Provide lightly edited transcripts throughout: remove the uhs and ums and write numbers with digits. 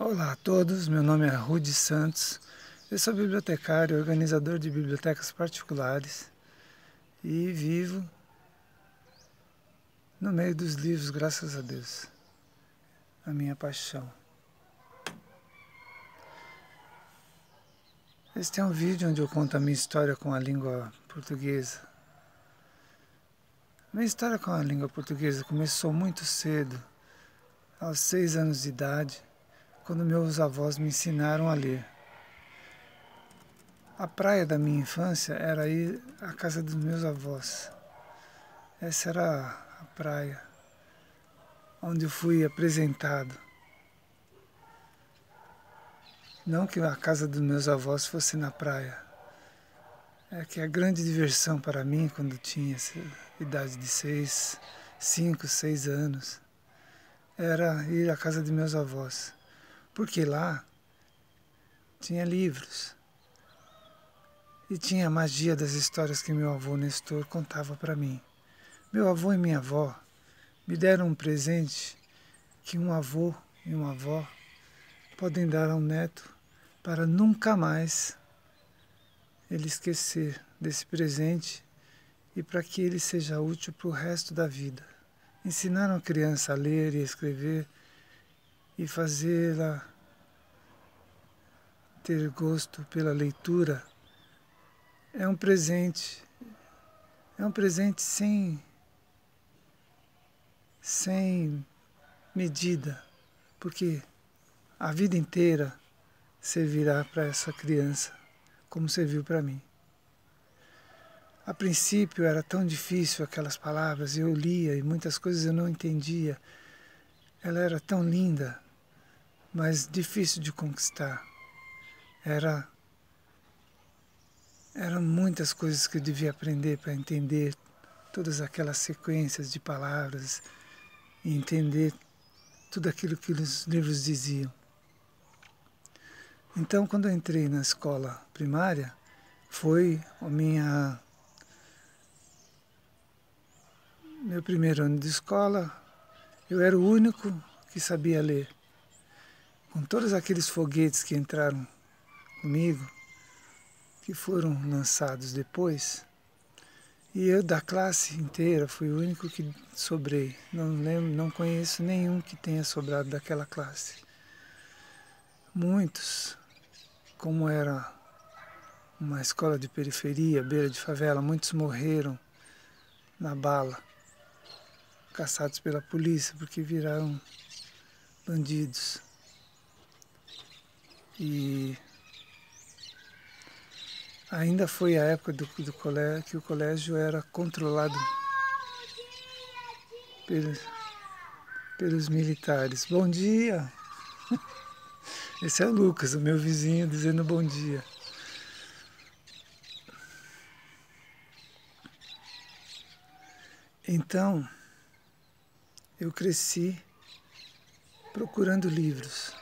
Olá a todos, meu nome é Rudy Santos, eu sou bibliotecário e organizador de bibliotecas particulares e vivo no meio dos livros, graças a Deus, a minha paixão. Este é um vídeo onde eu conto a minha história com a língua portuguesa. Minha história com a língua portuguesa começou muito cedo, aos 6 anos de idade, quando meus avós me ensinaram a ler. A praia da minha infância era ir à casa dos meus avós. Essa era a praia onde eu fui apresentado. Não que a casa dos meus avós fosse na praia. É que a grande diversão para mim, quando tinha essa idade de 5, 6 anos, era ir à casa de meus avós. Porque lá tinha livros. E tinha a magia das histórias que meu avô Nestor contava para mim. Meu avô e minha avó me deram um presente que um avô e uma avó podem dar ao neto para nunca mais ele esquecer desse presente e para que ele seja útil para o resto da vida. Ensinaram a criança a ler e escrever e fazê-la ter gosto pela leitura. É um presente sem medida, porque a vida inteira servirá para essa criança, como serviu para mim. A princípio era tão difícil aquelas palavras, eu lia e muitas coisas eu não entendia. Ela era tão linda, mas difícil de conquistar. Eram muitas coisas que eu devia aprender para entender todas aquelas sequências de palavras e entender tudo aquilo que os livros diziam. Então, quando eu entrei na escola primária, foi meu primeiro ano de escola. Eu era o único que sabia ler. Com todos aqueles foguetes que entraram comigo, que foram lançados depois, e eu da classe inteira fui o único que sobrei. Não conheço nenhum que tenha sobrado daquela classe. Muitos, como era uma escola de periferia, beira de favela, muitos morreram na bala, caçados pela polícia porque viraram bandidos. E ainda foi a época do colégio, que o colégio era controlado pelos militares. Bom dia! Esse é o Lucas, o meu vizinho, dizendo bom dia. Então, eu cresci procurando livros,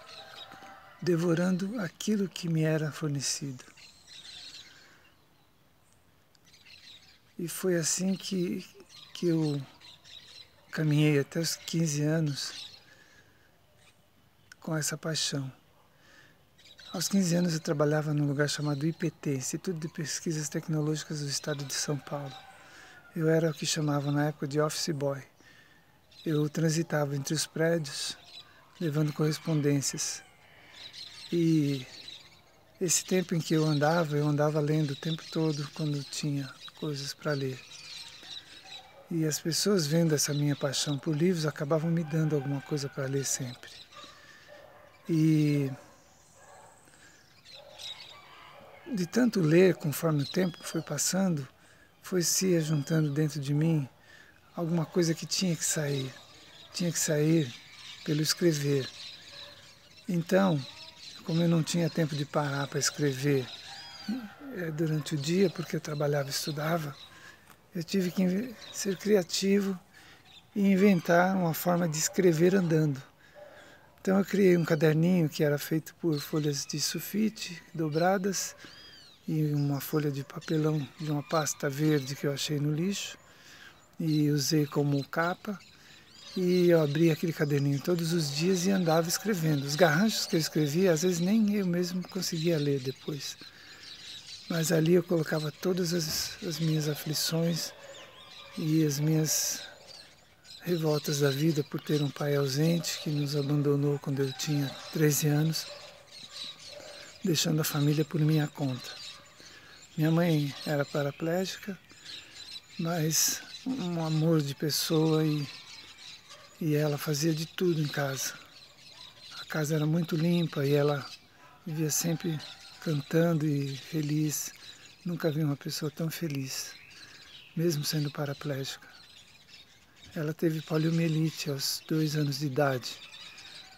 devorando aquilo que me era fornecido. E foi assim que eu caminhei até os 15 anos com essa paixão. Aos 15 anos eu trabalhava num lugar chamado IPT, Instituto de Pesquisas Tecnológicas do Estado de São Paulo. Eu era o que chamavam na época de office boy. Eu transitava entre os prédios, levando correspondências. E esse tempo em que eu andava lendo o tempo todo quando tinha coisas para ler. E as pessoas vendo essa minha paixão por livros acabavam me dando alguma coisa para ler sempre. E de tanto ler, conforme o tempo foi passando, foi se ajuntando dentro de mim alguma coisa que tinha que sair pelo escrever. Então, como eu não tinha tempo de parar para escrever durante o dia, porque eu trabalhava e estudava, eu tive que ser criativo e inventar uma forma de escrever andando. Então eu criei um caderninho que era feito por folhas de sulfite dobradas e uma folha de papelão de uma pasta verde que eu achei no lixo e usei como capa. E eu abria aquele caderninho todos os dias e andava escrevendo. Os garranchos que eu escrevia, às vezes nem eu mesmo conseguia ler depois. Mas ali eu colocava todas as minhas aflições e as minhas revoltas da vida por ter um pai ausente que nos abandonou quando eu tinha 13 anos, deixando a família por minha conta. Minha mãe era paraplégica, mas um amor de pessoa e ela fazia de tudo em casa. A casa era muito limpa e ela vivia sempre cantando e feliz. Nunca vi uma pessoa tão feliz, mesmo sendo paraplégica. Ela teve poliomielite aos 2 anos de idade.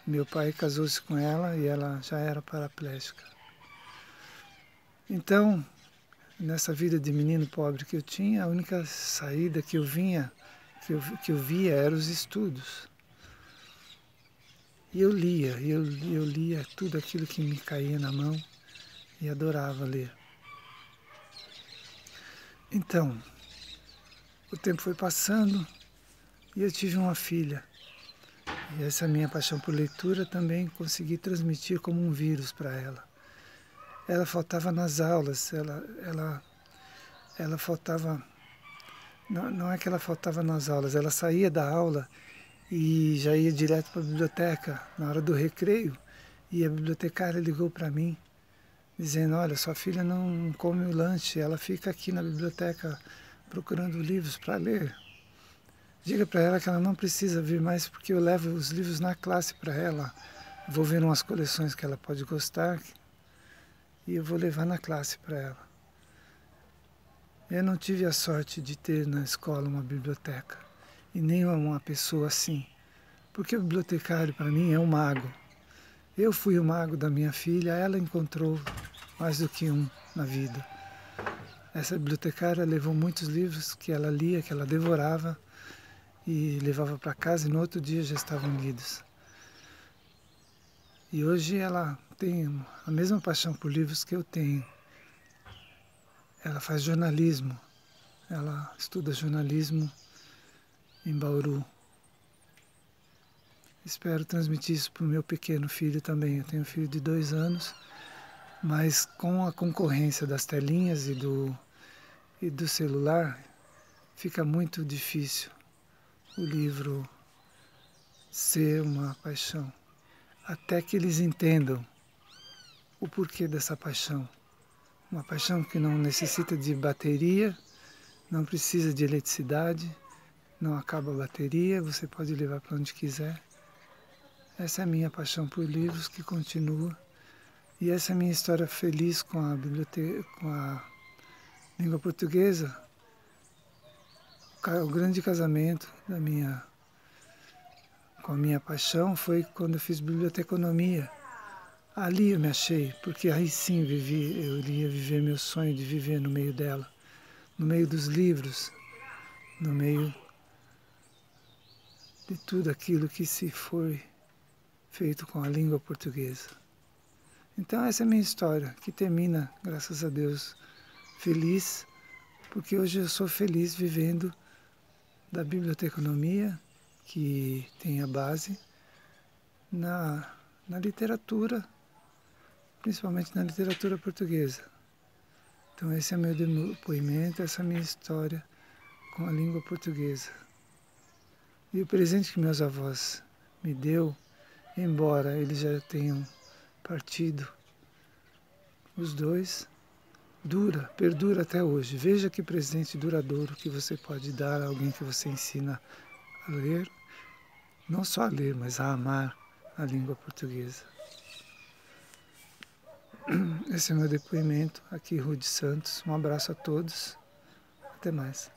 Meu pai casou-se com ela e ela já era paraplégica. Então, nessa vida de menino pobre que eu tinha, a única saída que eu via eram os estudos. E eu lia tudo aquilo que me caía na mão e adorava ler. Então, o tempo foi passando e eu tive uma filha. E essa minha paixão por leitura também consegui transmitir como um vírus para ela. Ela faltava nas aulas, ela faltava... Não é que ela faltava nas aulas, ela saía da aula e já ia direto para a biblioteca na hora do recreio. E a bibliotecária ligou para mim, dizendo, olha, sua filha não come o lanche, ela fica aqui na biblioteca procurando livros para ler. Diga para ela que ela não precisa vir mais porque eu levo os livros na classe para ela. Vou ver umas coleções que ela pode gostar e eu vou levar na classe para ela. Eu não tive a sorte de ter na escola uma biblioteca e nem uma pessoa assim, porque o bibliotecário para mim é um mago. Eu fui o mago da minha filha, ela encontrou mais do que um na vida. Essa bibliotecária levou muitos livros que ela lia, que ela devorava e levava para casa e no outro dia já estavam lidos. E hoje ela tem a mesma paixão por livros que eu tenho. Ela faz jornalismo, ela estuda jornalismo em Bauru. Espero transmitir isso para o meu pequeno filho também. Eu tenho um filho de 2 anos, mas com a concorrência das telinhas e do celular, fica muito difícil o livro ser uma paixão. Até que eles entendam o porquê dessa paixão. Uma paixão que não necessita de bateria, não precisa de eletricidade, não acaba a bateria, você pode levar para onde quiser. Essa é a minha paixão por livros que continua. E essa é a minha história feliz com a biblioteca, com a língua portuguesa. O grande casamento com a minha paixão foi quando eu fiz biblioteconomia. Ali eu me achei, porque aí sim eu iria viver meu sonho de viver no meio dela, no meio dos livros, no meio de tudo aquilo que se foi feito com a língua portuguesa. Então essa é a minha história, que termina, graças a Deus, feliz, porque hoje eu sou feliz vivendo da biblioteconomia, que tem a base na literatura, principalmente na literatura portuguesa. Então esse é meu depoimento, essa é a minha história com a língua portuguesa. E o presente que meus avós me deu, embora eles já tenham partido, os dois, perdura até hoje. Veja que presente duradouro que você pode dar a alguém que você ensina a ler, não só a ler, mas a amar a língua portuguesa. Esse é meu depoimento aqui, Rude Santos. Um abraço a todos. Até mais.